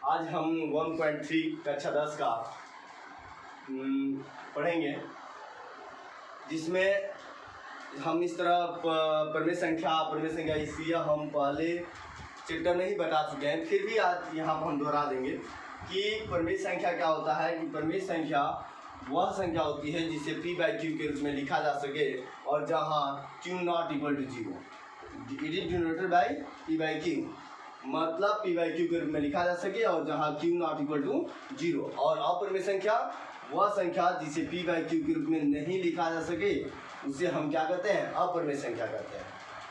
आज हम 1.3 कक्षा 10 का पढ़ेंगे, जिसमें हम इस तरह परिमेय संख्या इसलिए हम पहले चैप्टर में ही बता चुके हैं, फिर भी आज यहाँ पर हम दोहरा देंगे कि परिमेय संख्या क्या होता है। कि परिमेय संख्या वह संख्या होती है जिसे p/q के रूप में लिखा जा सके और जहाँ q not equal to 0, it is denoted by p/q, मतलब p/q के रूप में लिखा जा सके और जहाँ q नॉट इक्वल टू 0। और अपरिमेय संख्या वह संख्या जिसे p/q के रूप में नहीं लिखा जा सके उसे हम क्या कहते हैं, अपरिमेय संख्या कहते हैं।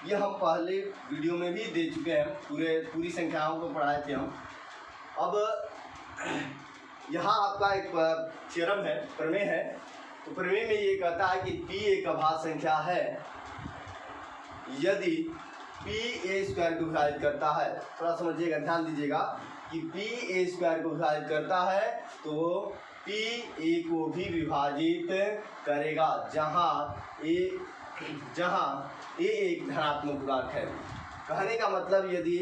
ये हम पहले वीडियो में भी दे चुके हैं, पूरी संख्याओं को पढ़ाए थे हम। अब यहाँ आपका एक थ्योरम है, प्रमेय है। तो प्रमेय में ये कहता है कि p एक अभाज्य संख्या है यदि p a² को विभाजित करता है। थोड़ा समझिएगा, ध्यान दीजिएगा कि p a² को विभाजित करता है तो p a को भी विभाजित करेगा, जहाँ a एक धनात्मक पूर्णांक है। कहने का मतलब यदि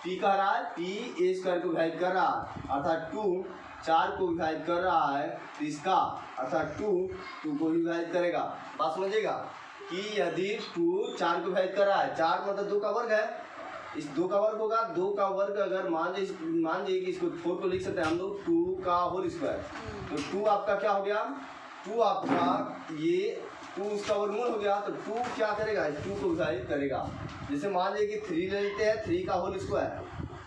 p कह रहा है p a² को विभाजित कर रहा है अर्थात 2 4 को विभाजित कर रहा है तो इसका अर्थात 2 को विभाजित करेगा। बात समझिएगा कि यदि 2 4 को विभाजित कर रहा है, 4 मतलब 2 का वर्ग है, इस 2 का वर्ग होगा। 2 का वर्ग अगर मान लीजिए कि इसको 4 को लिख सकते हैं हम लोग 2 का होल स्क्वायर, तो 2 आपका क्या हो गया, 2 आपका ये 2 उसका वर्गमूल हो गया। तो 2 क्या करेगा, 2 को विभाजित करेगा। जैसे मान लीजिए कि 3 ले लेते हैं, 3 का होल स्क्वायर,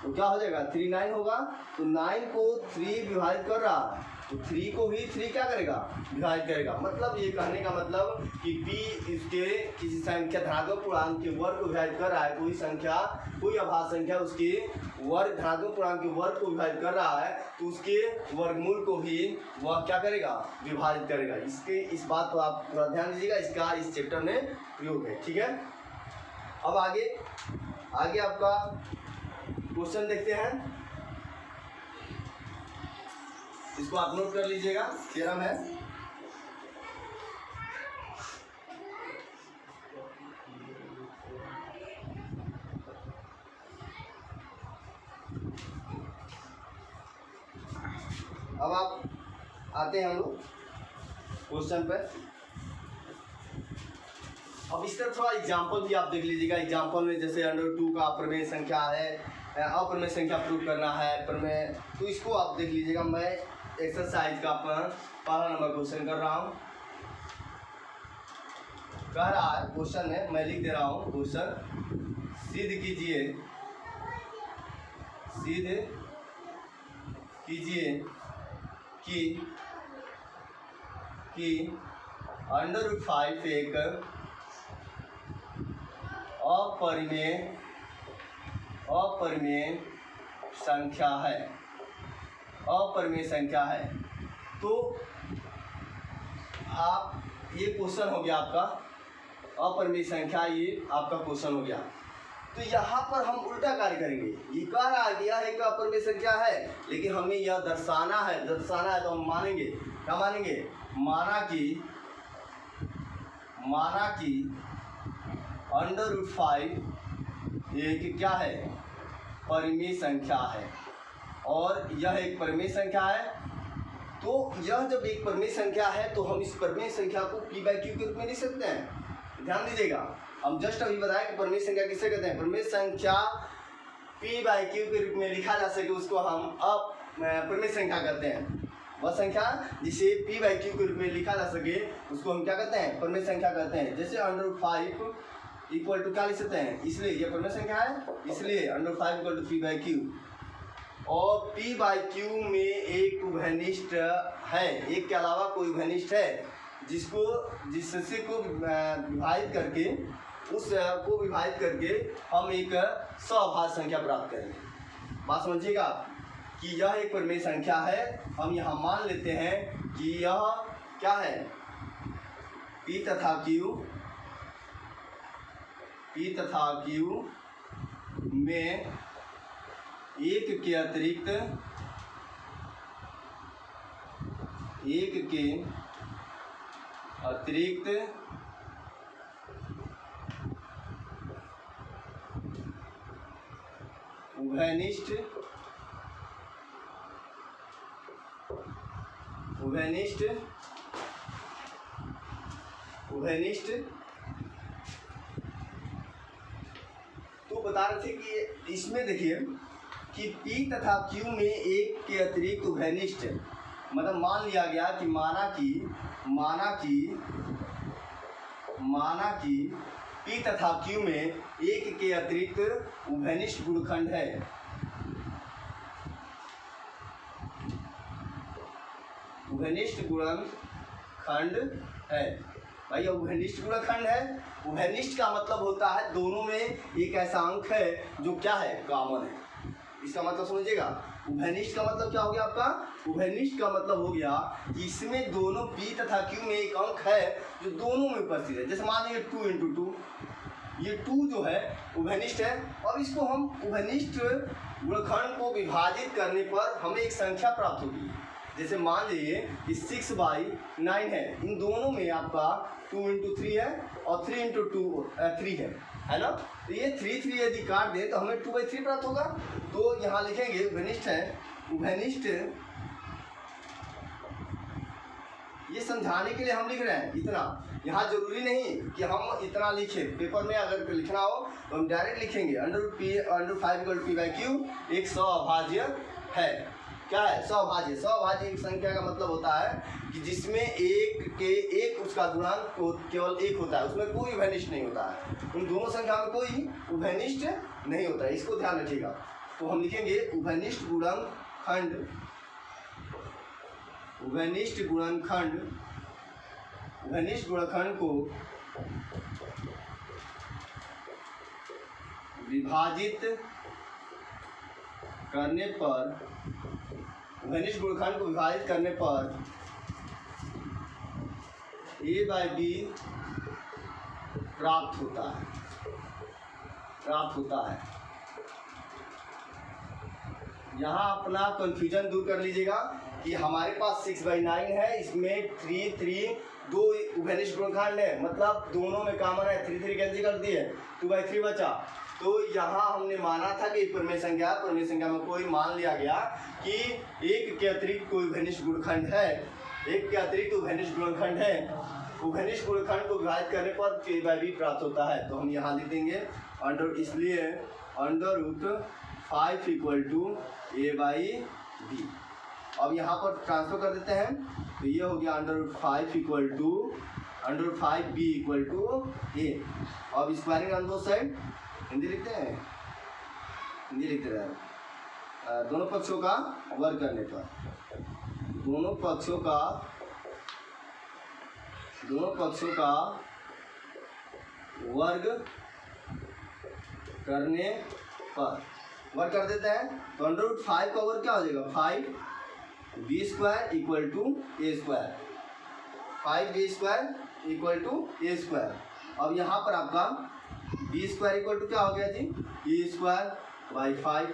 तो क्या हो जाएगा 3 9 होगा। तो 9 को 3 विभाजित कर रहा है तो 3 को भी 3 क्या करेगा, विभाजित करेगा। मतलब ये कहने का मतलब कि p इसके किसी संख्या धनात्मक पूर्णांक के वर्ग को विभाजित कर रहा है, कोई अभाज्य संख्या उसके वर्ग धनात्मक पूर्णांक के वर्ग को विभाजित कर रहा है तो उसके वर्गमूल को भी वह क्या करेगा, विभाजित करेगा। इस बात को आप थोड़ा ध्यान दीजिएगा, इसका इस चैप्टर में प्रयोग है। ठीक है, अब आगे आपका क्वेश्चन देखते हैं, इसको आप नोट कर लीजिएगा। थ्योरम है, अब आप आते हैं हम लोग क्वेश्चन पर। अब इस तरह थोड़ा एग्जाम्पल भी आप देख लीजिएगा। एग्जाम्पल में जैसे √2 का अपरिमेय संख्या है, अपरिमेय संख्या प्रूव करना है प्रमेय, तो इसको आप देख लीजिएगा। मैं एक्सरसाइज का पहला नंबर क्वेश्चन कर रहा हूँ। कह रहा है क्वेश्चन है, मैं लिख दे रहा हूँ क्वेश्चन। सिद्ध कीजिए कि √5 एक अपरिमेय संख्या है। अपरिमेय संख्या है। तो आप ये क्वेश्चन हो गया आपका अपरिमेय संख्या, ये आपका क्वेश्चन हो गया। तो यहाँ पर हम उल्टा कार्य करेंगे। ये कह रहा है कि यह एक अपरिमेय संख्या है, लेकिन हमें यह दर्शाना है तो हम मानेंगे, क्या मानेंगे, माना कि √5 एक क्या है, परिमेय संख्या है। और यह एक परिमेय संख्या है। तो यह जब एक परिमेय संख्या है तो हम इस परिमेय संख्या को p/q के रूप में लिख सकते हैं। ध्यान दीजिएगा, हम जस्ट अभी बताएं कि परिमेय संख्या किसे कहते हैं। परिमेय संख्या p/q के रूप में लिखा जा सके उसको हम परिमेय संख्या कहते हैं। वह संख्या जिसे p/q के रूप में लिखा जा सके उसको हम क्या कहते हैं, परिमेय संख्या कहते हैं। जैसे √5 इक्वल टू क्या लिख सकते हैं, इसलिए यह परिमेय संख्या है, इसलिए √5 इक्वल टू p/q। और p/q में एक उभयनिष्ठ है, एक के अलावा कोई उभयनिष्ठ है जिससे को विभाजित करके उसको विभाजित करके हम एक सअभाज्य संख्या प्राप्त करेंगे। बात समझिएगा कि यह एक परिमेय संख्या है। हम यहाँ मान लेते हैं कि यह क्या है, p तथा q में एक के अतिरिक्त उभयनिष्ठ उभयनिष्ठ तो बता रहे थे कि इसमें देखिए कि P तथा Q में एक के अतिरिक्त उभयनिष्ठ, मतलब मान लिया गया कि माना कि P तथा Q में एक के अतिरिक्त उभयनिष्ठ गुणखंड है। उभयनिष्ठ गुणनखंड है भाई, उभयनिष्ठ गुणनखंड है। उभयनिष्ठ का मतलब होता है दोनों में एक ऐसा अंक है जो क्या है, कॉमन है। इसका मतलब समझिएगा, उभयनिष्ठ का मतलब क्या हो गया आपका, उभयनिष्ठ का मतलब हो गया कि इसमें दोनों P तथा Q में एक अंक है जो दोनों में उपस्थित है। जैसे मान लीजिए 2 × 2, ये 2 जो है उभयनिष्ठ है, और इसको हम उभयनिष्ठ गुणनखंड को विभाजित करने पर हमें एक संख्या प्राप्त होगी। जैसे मान लीजिए कि 6/9 है, इन दोनों में आपका 2 × 3 है और 3 × 2 3 है ना। तो ये 3 यदि काट दे तो हमें 2/3 प्राप्त होगा। तो यहाँ लिखेंगे उभयनिष्ठ है, उभयनिष्ठ, ये समझाने के लिए हम लिख रहे हैं इतना। यहाँ जरूरी नहीं कि हम इतना लिखें, पेपर में अगर लिखना हो तो हम डायरेक्ट लिखेंगे √5 = P/Q एक सौभाज्य है। क्या है, सौभाज्य। सौभाज्य एक संख्या का मतलब होता है कि जिसमें एक उसका गुणांक केवल 1 होता है, उसमें कोई उभयनिष्ठ नहीं होता है। उन दोनों संख्या में कोई उभयनिष्ठ नहीं होता है, इसको ध्यान रखिएगा। तो हम लिखेंगे उभयनिष्ठ गुणनखंड, उभयनिष्ठ गुणनखंड को विभाजित करने पर, उभयनिष्ठ गुणनखंड को विभाजित करने पर A/B प्राप्त होता है। यहाँ अपना कंफ्यूजन दूर कर लीजिएगा कि हमारे पास 6/9 है, इसमें 3 दो उभयनिष्ठ गुणनखंड है, मतलब दोनों में कॉमन है, 3 कैंसिल कर दिए, 2/3 बचा। तो यहाँ हमने माना था कि परिमेय संख्या में कोई मान लिया गया कि एक के अतिरिक्त कोई उभयनिष्ठ गुणनखंड है, एक के अतिरिक्त उभयनिष्ठ गुणनखंड है। उभयनिष्ठ गुणनखंड को विभाजित करने पर A/B प्राप्त होता है। तो हम यहाँ लिख देंगे इसलिए √5 = A/B। अब यहाँ पर ट्रांसफर कर देते हैं, तो ये हो गया √5 B = A। अब squaring on both side, Hindi लिखते हैं, हिंदी लिखते रहे। दोनों पक्षों का वर्ग करने पर, दोनों पक्षों का वर्ग करने पर वर्ग कर देते हैं। तो √5 का वर्ग क्या हो जाएगा, 5B² = A², 5B² = A²। अब यहाँ पर आपका B² क्या हो गया जी, A²/5।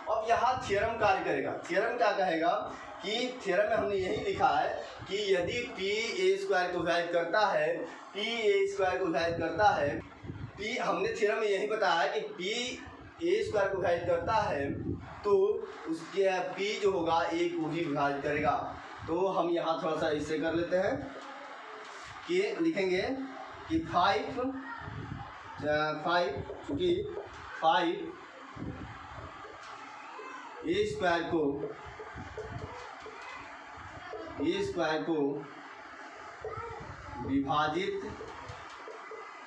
अब यहाँ थ्योरम कार्य करेगा। थ्योरम क्या कहेगा कि थ्योरम में हमने यही लिखा है कि यदि P A² को विभाजित करता है, P हमने थ्योरम में यही बताया है कि P A² को विभाजित करता है तो उसके P जो होगा A को भी विभाजित करेगा। तो हम यहाँ थोड़ा सा इससे कर लेते हैं कि लिखेंगे कि 5 चूँकि 5 A² को विभाजित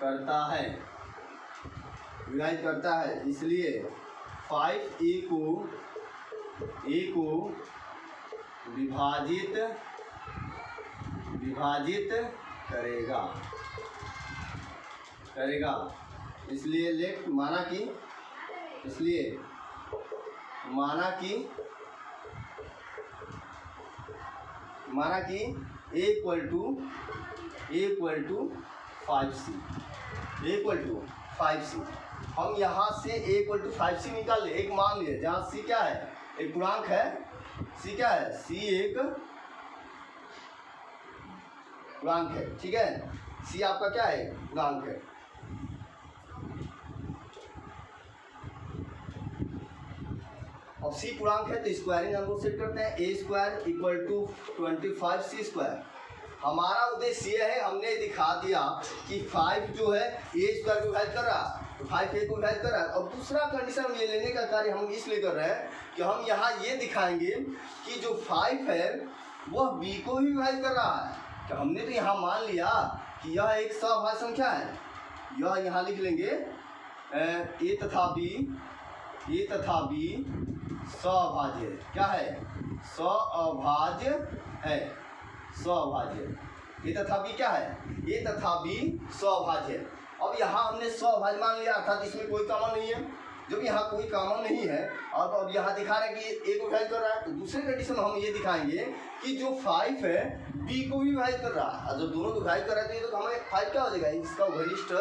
करता है, इसलिए 5A को विभाजित करेगा। इसलिए माना कि A = 5C। हम यहाँ से A = 5C निकाल ले, एक मान लिए जहाँ C क्या है, एक पूर्णांक है। C क्या है, C एक पूर्णांक है, ठीक है। C आपका क्या है, पूर्णांक है। अब c पूर्णांक है तो स्क्वायरिंग अंक को सेट करते हैं, a square equal to 25c square. हमारा उद्देश्य ये है, हमने दिखा दिया कि 5 जो है a स्क्वायर को वैल्यू कर रहा है, तो 5a को वैल्यू कर रहा है। अब दूसरा कंडीशन ये लेने का कार्य हम इसलिए कर रहे हैं कि हम यहाँ ये दिखाएंगे कि जो 5 है वह b को भी वैल्यू कर रहा है। तो हमने तो यहाँ मान लिया कि यह एक सभाज्य संख्या है, यह यहाँ लिख लेंगे a तथा b सभाज्य है। क्या है? सभाज्य है, सभाज्य। ये तथा b क्या है? ये तथा b सभाज्य है। अब यहाँ हमने सभाज्य मान लिया, अर्थात इसमें कोई कॉमन नहीं है। जब यहाँ कोई कॉमन नहीं है और अब यहाँ दिखा रहा है कि a को वैल्यू कर रहा है, तो दूसरे कंडीशन में हम ये दिखाएंगे कि जो 5 है b को भी वैल्यू कर रहा है। जब दोनों को वैल्यू कर रहा है तो हमें 5 क्या हो जाएगा? इसका घनिष्ठ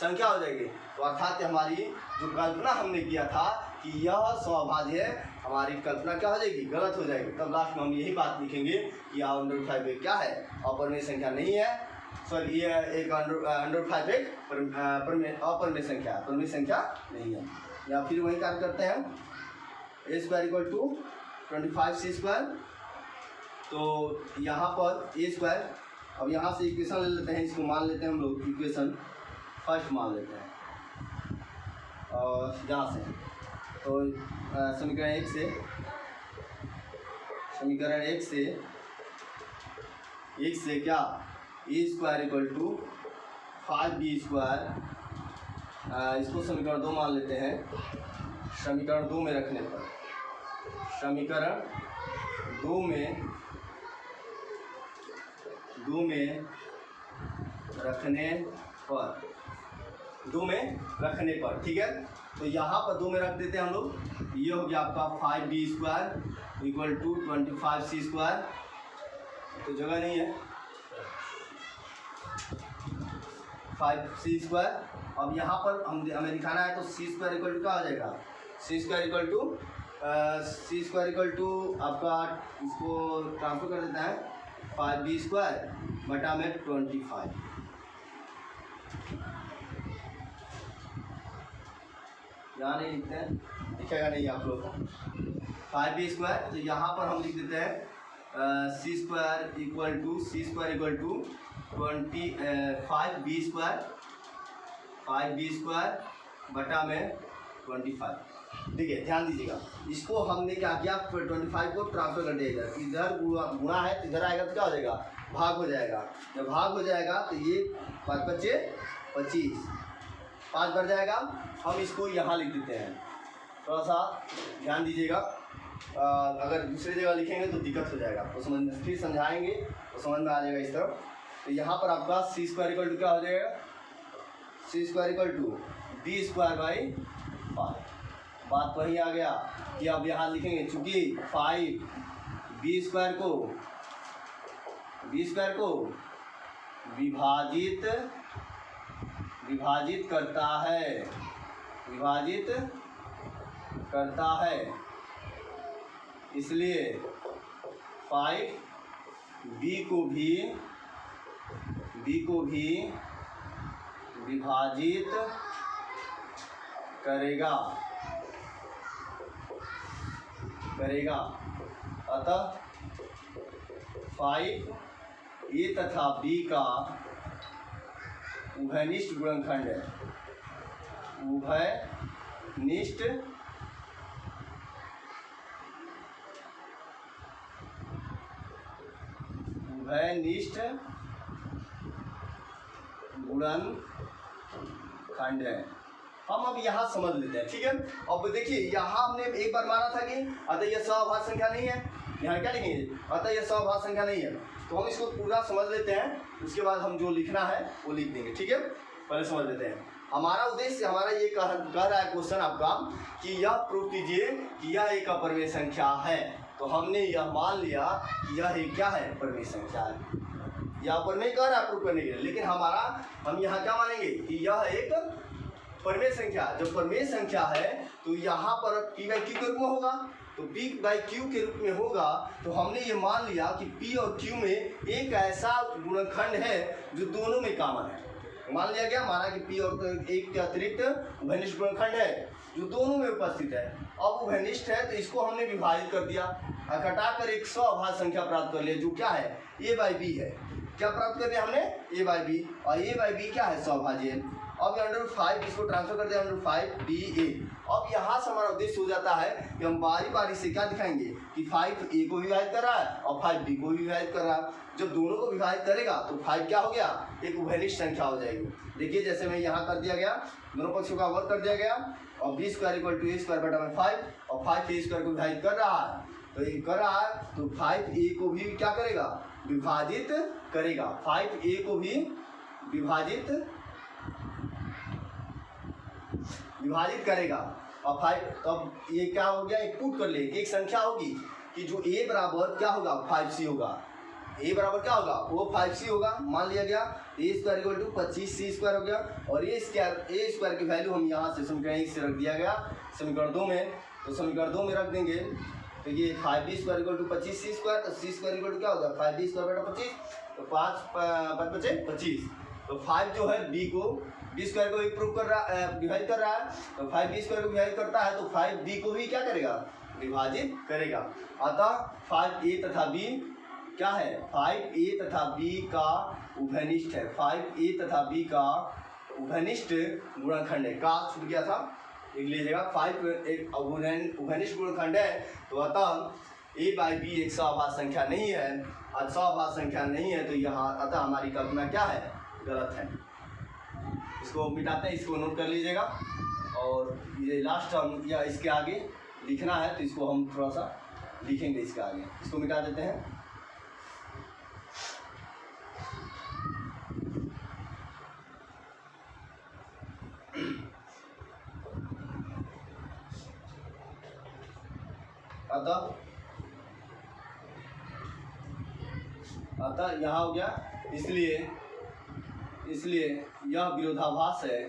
संख्या हो जाएगी। तो अर्थात हमारी जो कल्पना हमने किया था कि यह सभाज्य है, हमारी कल्पना क्या हो जाएगी? गलत हो जाएगी। तब लास्ट में हम यही बात लिखेंगे कि अंडर 5 क्या है? अपरिमेय संख्या नहीं है। सॉरी, ये एक अंडर 5 एक अपरिमेय संख्या, परिमेय संख्या नहीं है। या फिर वही कार्य करते हैं, a square equal to 25c square. तो यहाँ पर a स्क्वायर, अब यहाँ से इक्वेशन ले लेते हैं, इसको मान लेते हैं हम लोग इक्वेशन फर्स्ट मान लेते हैं और यहाँ से तो समीकरण 1 से क्या a square equal to 5b square, इसको समीकरण 2 मान लेते हैं। समीकरण 2 में रखने पर, समीकरण 2 में रखने पर ठीक है। तो यहाँ पर 2 में रख देते हैं हम लोग। ये हो गया आपका 5b square equal to 25c square. तो जगह नहीं है, 5c स्क्वायर। अब यहाँ पर हमें दिखाना है तो c स्क्वायर इक्वल टू क्या हो जाएगा? c स्क्वायर इक्वल टू आपका, इसको ट्रांसफर कर देता है 5b स्क्वायर बटा में 25। यहाँ नहीं लिखते हैं, दिखेगा नहीं आप लोग को 5b स्क्वायर। तो यहाँ पर हम लिख देते हैं c square equal to 5b square बटा में 25। ठीक है, ध्यान दीजिएगा। इसको हमने क्या किया? 25 को ट्रांसफर कर दिया इधर, इधर गुणा है तो इधर आएगा तो क्या हो जाएगा? भाग हो जाएगा। जब भाग हो जाएगा तो ये 5 बचे 25, 5 बढ़ जाएगा। हम इसको यहाँ लिख देते हैं, थोड़ा सा ध्यान दीजिएगा। अगर दूसरी जगह लिखेंगे तो दिक्कत हो जाएगा, तो फिर समझाएंगे तो समझ में आ जाएगा इस तरफ। तो यहाँ पर आपका c स्क्वायर इक्वल टू क्या हो जाएगा? c square equal to b square by 5। बात वही आ गया कि अब यहाँ लिखेंगे, चूँकि 5 b स्क्वायर को विभाजित करता है, इसलिए 5 b को भी विभाजित करेगा। अतः 5 a तथा b का उभयनिष्ठ गुणनखंड है। उभयनिष्ठ गुणनखंड है। हम अब यहाँ समझ लेते हैं, ठीक है। अब देखिए, यहाँ हमने एक बार माना था कि अतः यह सभाज्य संख्या नहीं है। यहाँ क्या लिखेंगे? अतः यह सभाज्य संख्या नहीं है। तो हम इसको पूरा समझ लेते हैं, उसके बाद हम जो लिखना है वो लिख देंगे, ठीक है। पहले समझ लेते हैं। हमारा उद्देश्य, हमारा ये कह रहा है क्वेश्चन आपका कि यह प्रूव कीजिए कि यह एक अपरिमेय संख्या है। तो हमने यह मान लिया कि यह एक क्या है? परिमेय संख्या है। यह अपरिमेय कह रहा है प्रूव करने के लिए, लेकिन हम यहाँ क्या मानेंगे कि यह एक परिमेय संख्या। जब परिमेय संख्या है तो यहाँ पर p बाई क्यू के रूप में होगा। तो p बाई क्यू के रूप में होगा, तो हमने ये मान लिया कि p और q में एक ऐसा गुणनखंड है जो दोनों में कॉमन है। मान लिया गया, माना कि पी और एक के अतिरिक्त उभयनिष्ठ गुणनखंड है जो दोनों में उपस्थित है। अब उभयनिष्ठ है तो इसको हमने विभाजित कर दिया, घटाकर एक सअभाज्य संख्या प्राप्त कर लिया जो क्या है a बाई बी है। क्या प्राप्त कर लिया हमने a बाई बी, और a बाई बी क्या है सअभाज्य है। अब √5 इसको ट्रांसफर कर दिया √5 dA। अब यहाँ से हमारा उद्देश्य हो जाता है कि हम बारी बारी से क्या दिखाएंगे कि 5a को विभाजित कर रहा है और 5b को विभाजित कर रहा है। जब दोनों को विभाजित करेगा तो 5 क्या हो गया, एक उभयनिष्ठ संख्या हो जाएगी। देखिए जैसे मैं यहाँ कर दिया गया, दोनों पक्षों का वर्ग कर दिया गया और b² = a² 5 और 5a² को विभाजित कर रहा है, तो ये कर रहा है तो 5a को भी क्या करेगा, विभाजित करेगा। 5a को भी विभाजित करेगा और 5, तब ये क्या हो गया, एक पुट कर ले, एक संख्या होगी कि जो a बराबर क्या होगा 5c होगा। a बराबर क्या होगा, वो 5c होगा। मान लिया गया a² = 25c² हो गया और a² की वैल्यू हम यहाँ से समीकरण 1 से रख दिया गया समीकरण 2 में, तो समीकरण 2 में रख देंगे तो ये 5b² = 25c², तो c² क्या होगा 5b² / 25, तो 5 बचे 25। तो 5 जो है b² को प्रूव कर रहा है, विभाजित कर रहा है, तो 5b² को विभाजित करता है तो 5b को भी क्या करेगा, विभाजित करेगा। अतः 5a तथा b क्या है, 5a तथा b का उभयनिष्ठ है, 5a तथा b का उभयनिष्ठ गुणनखंड है। का छूट गया था, लिख लीजिएगा। 5 एक उभयनिष्ठ गुणनखंड है, तो अतः a बाई बी एक सअभाज्य संख्या नहीं है, असअभाज्य संख्या नहीं है, तो यहाँ अतः हमारी कल्पना क्या है, गलत है। इसको मिटाते हैं, इसको नोट कर लीजिएगा। और ये लास्ट हम या इसके आगे लिखना है तो इसको हम थोड़ा सा लिखेंगे, इसके आगे इसको मिटा देते हैं। अतः यहाँ हो गया, इसलिए यह विरोधाभास है,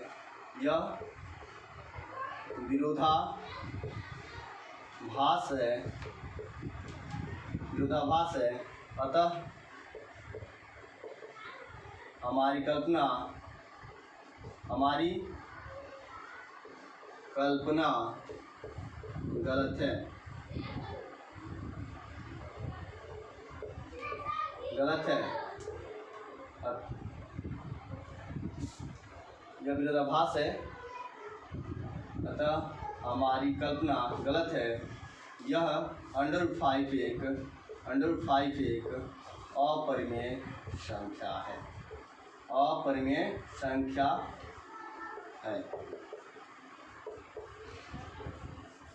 यह विरोधाभास है। अतः हमारी कल्पना गलत है, यह विरोधाभास है, अतः हमारी कल्पना गलत है। यह √5 एक अपरिमेय संख्या है,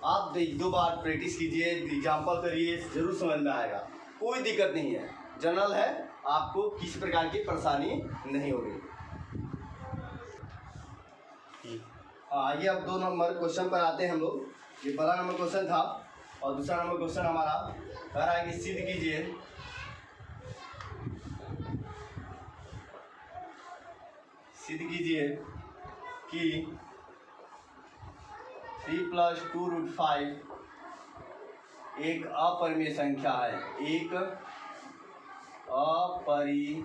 आप 2 बार प्रैक्टिस कीजिए, एग्जाम्पल करिए, जरूर समझ में आएगा, कोई दिक्कत नहीं है, जनरल है, आपको किसी प्रकार की परेशानी नहीं होगी। आइए अब 2 नंबर क्वेश्चन पर आते हैं हम लोग। ये पहला नंबर क्वेश्चन था और दूसरा नंबर क्वेश्चन हमारा कह रहा है कि सिद्ध कीजिए कि 3 + 2√5 एक अपरिमेय संख्या है, एक अपरिमेय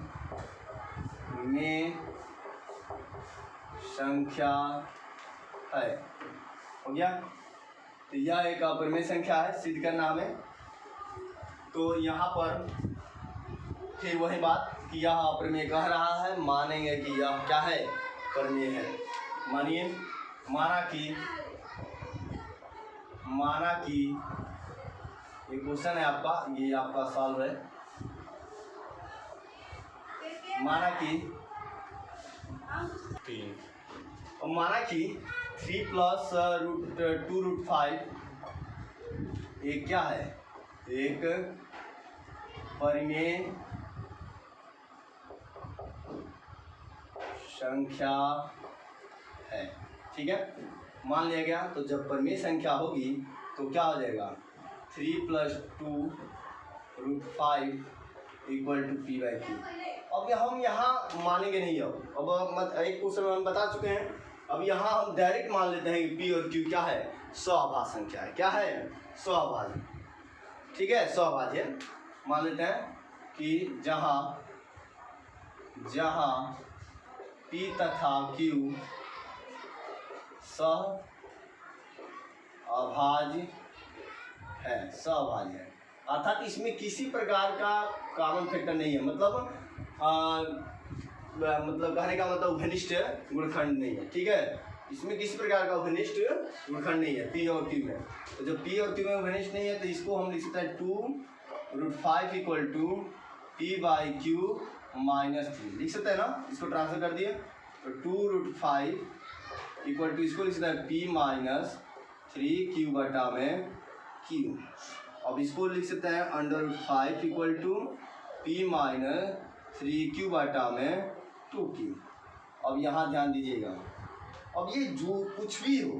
संख्या है। हो गया, तो यह एक अपरिमेय संख्या है, सिद्ध करना हमें। तो यहाँ पर फिर वही बात कि यह अपरिमेय कह रहा है, मानेंगे कि यह क्या है, परिमेय है। मानिए, माना कि ये क्वेश्चन है आपका, ये आपका सॉल्व है। माना कि 3 + 2√5 एक क्या है, एक परिमेय संख्या है। ठीक है, मान लिया गया। तो जब परिमेय संख्या होगी तो क्या हो जाएगा, 3 + 2√5 = p/q। अब हम यहाँ मानेंगे नहीं, अब एक क्वेश्चन हम बता चुके हैं। अब यहाँ हम डायरेक्ट मान लेते हैं कि p और q क्या है, सअभाज्य संख्या है। क्या है, सअभाज्य। ठीक है, सअभाज्य मान लेते हैं कि जहाँ p P तथा Q सह अभाज्य है, सहअभाज्य है। अर्थात इसमें किसी प्रकार का कॉमन फैक्टर नहीं है, मतलब कहने का मतलब घनिष्ठ गुणखंड नहीं है। ठीक है, इसमें किसी प्रकार का घनिष्ठ गुणखंड नहीं है P और Q में। तो जब P और Q में घनिष्ठ नहीं है तो इसको हम लिख सकते हैं 2√5 इक्वल टू P/Q -3 लिख सकते हैं ना। इसको ट्रांसफर कर दिए तो 2√5 इक्वल टू इसको लिख सकते हैं P -3 Q/Q। अब इसको लिख सकते हैं √5 इक्वल टू P -3 Q/2Q। अब यहाँ ध्यान दीजिएगा, अब ये जो कुछ भी हो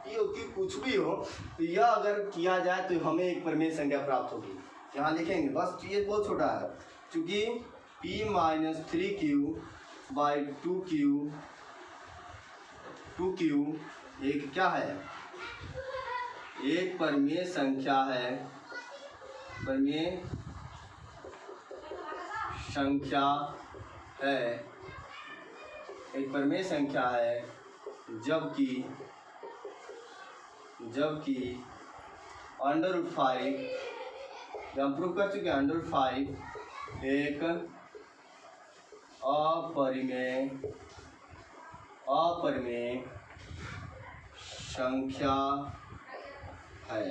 P और Q कुछ भी हो तो यह अगर किया जाए तो हमें एक परिमेय संख्या प्राप्त होगी। यहाँ लिखेंगे बस, ये बहुत छोटा है क्योंकि P -3Q/2Q एक क्या है, एक परिमेय संख्या है, परिमेय संख्या है, एक परिमेय संख्या है, जबकि √5 हम प्रूव कर चुके हैं, √5 एक अपरिमेय संख्या है।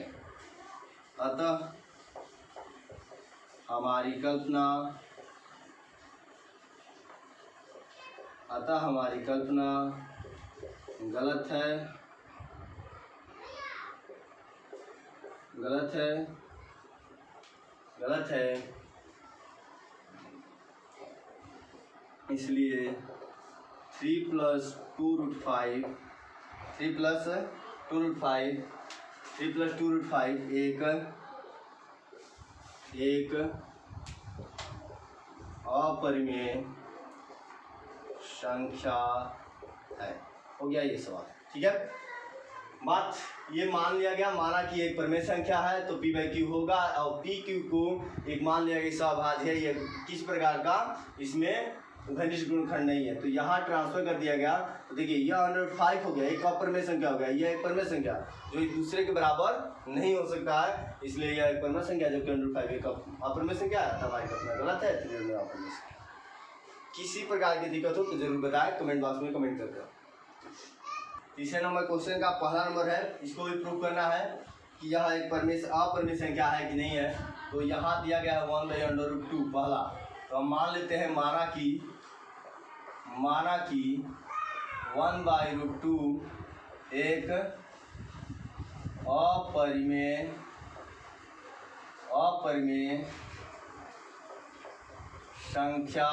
अतः हमारी कल्पना गलत है। इसलिए 3 + 2√5 एक अपरिमेय संख्या है। हो गया ये सवाल। ठीक है, बात ये मान लिया गया, माना कि एक परिमेय संख्या है तो P/Q होगा और PQ को एक मान लिया गया सहअभाज्य है। ये किस प्रकार का इसमें घनिष्ठ गुणखंड नहीं है, तो यहाँ ट्रांसफर कर दिया गया। तो देखिए यह 105 हो गया, एक अपरिमेय संख्या हो गया, यह एक परिमेय संख्या जो एक दूसरे के बराबर नहीं हो सकता है, इसलिए यह एक परिमेय संख्या जबकि 105 एक अपरिमेय संख्या है। हमारी कल्पना गलत है, तो अपरिमेय संख्या। किसी प्रकार की दिक्कत हो तो जरूर बताएं, कमेंट बॉक्स में कमेंट करके। तीसरे नंबर क्वेश्चन का पहला नंबर है, इसको भी प्रूव करना है कि यह एक अपरिमेय संख्या है कि नहीं है। तो यहाँ दिया गया है 1/√2 पहला, तो हम मान लेते हैं माना कि 1/√2 एक अपरिमेय संख्या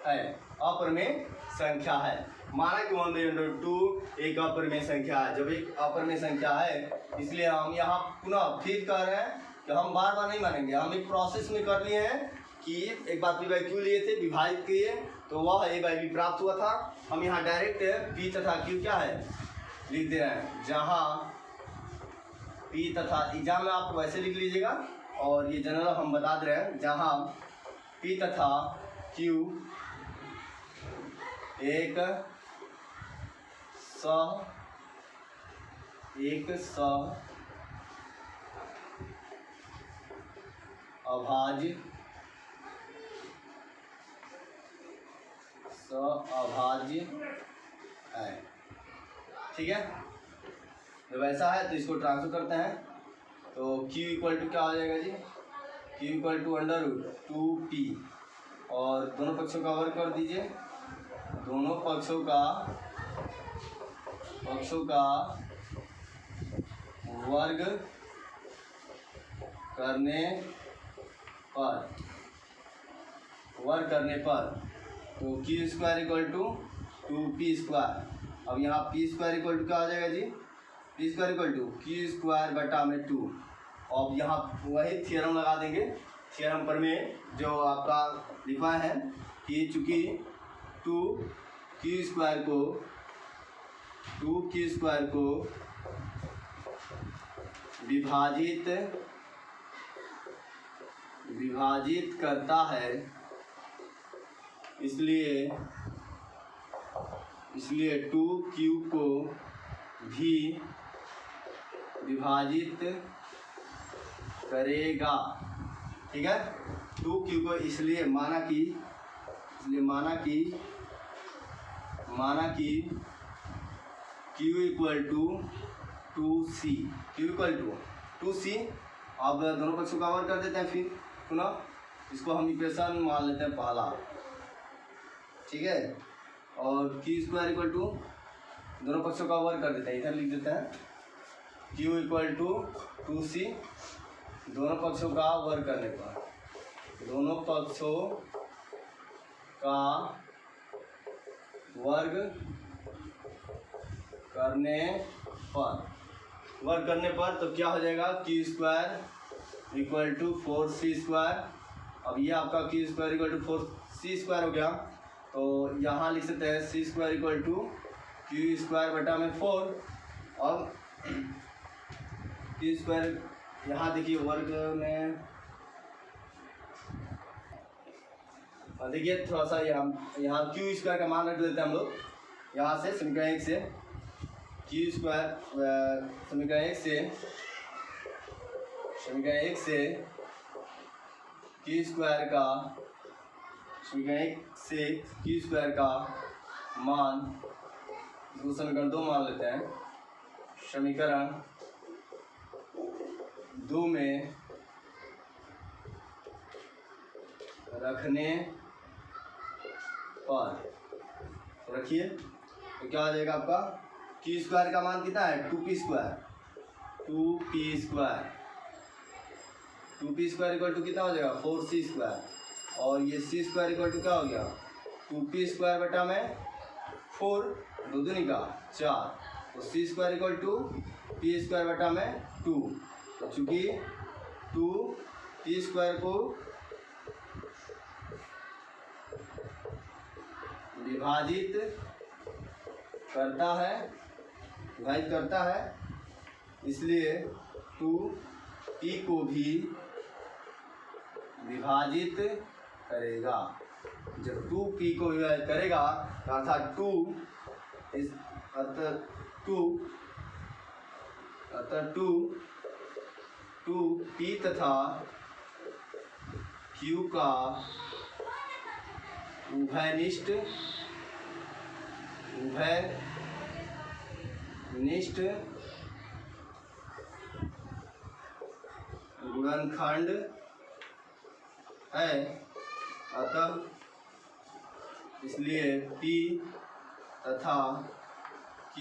है, अपरिमेय संख्या है। माना कि 1/√2 एक अपरिमेय संख्या है। जब एक अपरिमेय संख्या है इसलिए हम यहाँ पुनः फिर कह रहे हैं कि हम बार बार नहीं मानेंगे, हम एक प्रोसेस में कर लिए हैं कि एक बार P/Q लिए थे, विभाजित किए तो वह A/B प्राप्त हुआ था। हम यहाँ डायरेक्ट P तथा Q क्या है लिख दे रहे हैं, जहाँ P तथा एग्जाम में आप वैसे लिख लीजिएगा और ये जनरल हम बता दे रहे हैं, जहाँ P तथा Q एक सहअभाज्य है। ठीक है, जब ऐसा है तो इसको ट्रांसफर करते हैं। तो Q इक्वल टू क्या हो जाएगा जी, Q इक्वल टू √2P और दोनों पक्षों का वर्ग कर दीजिए। दोनों पक्षों का वर्ग करने पर तो Q² इक्वल टू 2P²। अब यहाँ P² इक्वल टू क्या हो जाएगा जी, P² इक्वल टू Q²/2। अब यहाँ वही थ्योरम लगा देंगे, थ्योरम पर में जो आपका लिखा है कि चूँकि 2Q² को विभाजित करता है इसलिए 2q को भी विभाजित करेगा। ठीक है, 2q को इसलिए माना कि q इक्वल टू 2c। अब दोनों पक्षों का वर्ग कर देते हैं। फिर पुनः इसको हम इक्वेशन मान लेते हैं पहला। ठीक है, और q स्क्वायर इक्वल टू दोनों पक्षों का वर्ग कर देते हैं। इधर लिख देते हैं q इक्वल टू 2c, दोनों पक्षों का वर्ग करने पर, दोनों पक्षों का वर्ग करने पर तो क्या हो जाएगा, q square equal to 4c square. अब ये आपका q square equal to 4c square हो गया, तो यहाँ लिख सकते हैं c square equal to q square बटा में 4। अब q स्क्वायर यहाँ देखिए वर्ग में, देखिए थोड़ा सा यहाँ q स्क्वायर का मान रख देते हैं हम लोग। यहाँ से समीकरण 1 से q स्क्वायर, समीकरण 1 से q स्क्वायर का मान, इसको समीकरण 2 मान लेते हैं। समीकरण 2 में रखने पर रखिए तो क्या आ जाएगा आपका, q स्क्वायर का मान कितना है, 2p स्क्वायर इक्वल टू कितना हो जाएगा, 4c स्क्वायर। और ये c स्क्वायर इक्वल टू क्या हो गया, 2p स्क्वायर बटा में 4, 2 दूनी का 4, तो c square equal to p square बटा में 2। तो चूँकि 2p स्क्वायर को विभाजित करता है, इसलिए 2p को भी विभाजित करेगा। जब 2p को विभाजित करेगा अर्थात 2p तथा q का उभयनिष्ठ गुणनखंड है, अतः इसलिए p तथा q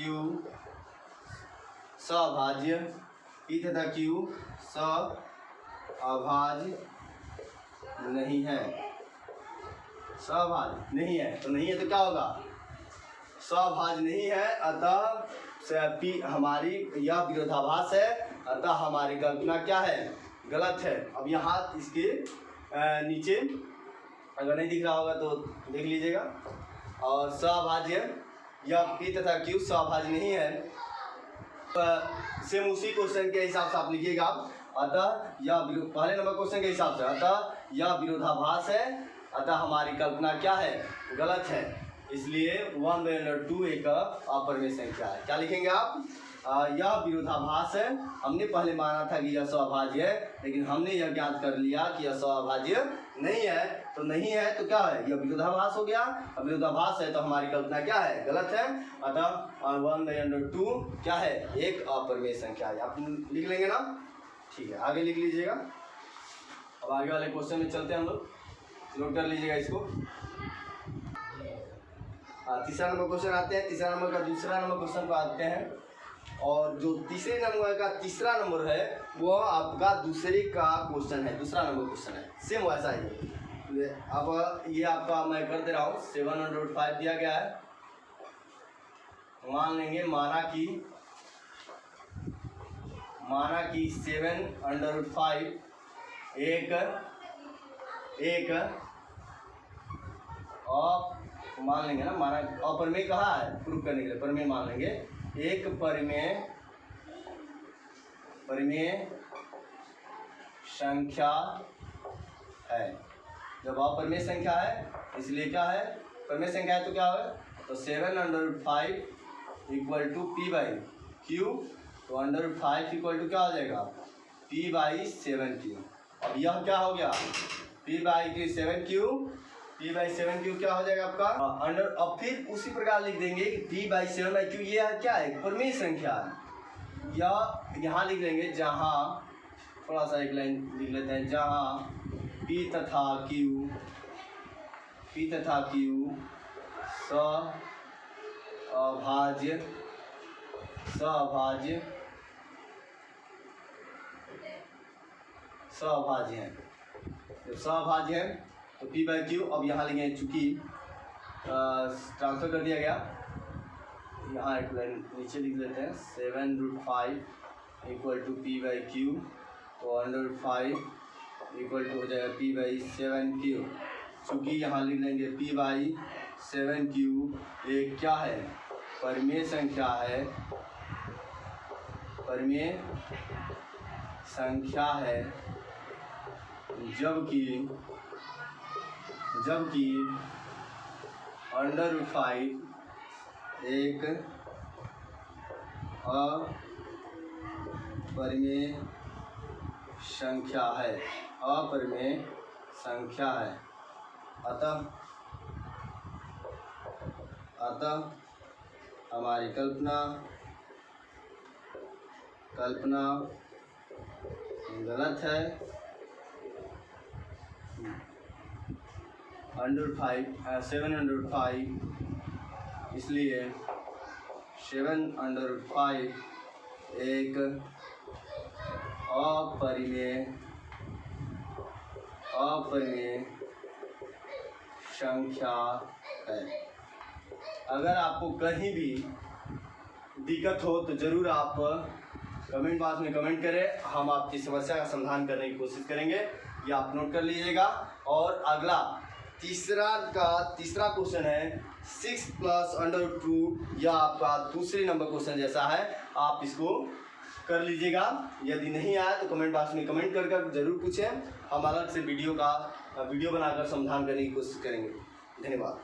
सअभाज्य नहीं है। सअभाज्य नहीं है तो नहीं है तो क्या होगा, सअभाज्य नहीं है, अतः p हमारी यह विरोधाभास है, अतः हमारी कल्पना क्या है, गलत है। अब यहाँ इसके नीचे अगर नहीं दिख रहा होगा तो देख लीजिएगा। और सअभाज्य, यह p तथा q सअभाज्य नहीं है, सेम उसी क्वेश्चन के हिसाब से आप लिखिएगा। अतः यह पहले नंबर क्वेश्चन के हिसाब से, अतः यह विरोधाभास है, अतः हमारी कल्पना क्या है, गलत है। इसलिए 1/2 एक अपरिमेय संख्या है। क्या लिखेंगे आप, यह विरोधाभास है। हमने पहले माना था कि यह सअभाज्य है, लेकिन हमने यह ज्ञात कर लिया कि यह सअभाज्य नहीं है। तो नहीं है तो क्या है, यह विरोधाभास हो गया। अब विरोधाभास है तो हमारी कल्पना क्या है, गलत है। अतः 1/2 क्या है, एक अपरिमेय संख्या है। आप लिख लेंगे ना, ठीक है, आगे लिख लीजिएगा। अब आगे वाले क्वेश्चन में चलते हैं हम लोग, नोट कर लीजिएगा इसको। तीसरा नंबर क्वेश्चन आते हैं। तीसरा नंबर का दूसरा नंबर क्वेश्चन को आते हैं, और जो तीसरे नंबर का तीसरा नंबर है वो आपका दूसरे का क्वेश्चन है, दूसरा नंबर क्वेश्चन है, सेम वैसा ही। अब ये आपका मैं कर दे रहा हूँ, 7/5 दिया गया है। मान लेंगे माना कि 7/5 एक मान लेंगे ना, माना अपरिमेय कहा है, प्रूफ करने के लिए परिमेय मान लेंगे। एक परिमेय संख्या है। जब अपरिमेय संख्या है इसलिए क्या है, परिमेय संख्या है तो क्या है, तो 7/5 equal to P by Q. तो √5 इक्वल टू क्या हो जाएगा, p/7q। अब यह क्या हो गया, p/7q, p/7q क्या हो जाएगा आपका अंडर। अब फिर उसी प्रकार लिख देंगे कि p/7q ये क्या है, परिमेय संख्या है। या यहाँ लिख लेंगे जहाँ, थोड़ा सा एक लाइन लिख लेते हैं, जहाँ p तथा q सअभाज्य हैं। जब सअभाज्य है तो p/q, अब यहाँ लिखेंगे चूँकि ट्रांसफर कर दिया गया, यहाँ एक लाइन नीचे लिख लेते हैं 7√5 इक्वल टू p/q। तो √5 इक्वल टू हो जाएगा p/7q। चूँकि यहाँ लिख लेंगे p/7q एक क्या है, परिमेय संख्या है, परिमेय संख्या है, जबकि √5 एक अपरिमेय संख्या है, अपरिमेय संख्या है। अतः हमारी कल्पना गलत है। √5 7/5, इसलिए 7/5 एक अपरिमेय संख्या है। अगर आपको कहीं भी दिक्कत हो तो ज़रूर आप कमेंट बॉक्स में कमेंट करें, हम आपकी समस्या का समाधान करने की कोशिश करेंगे। ये आप नोट कर लीजिएगा। और अगला तीसरा क्वेश्चन है 6 + √2, या आपका दूसरे नंबर क्वेश्चन जैसा है, आप इसको कर लीजिएगा। यदि नहीं आया तो कमेंट बॉक्स में कमेंट कर ज़रूर पूछें, हम अलग से वीडियो बनाकर समाधान करने की कोशिश करेंगे। धन्यवाद।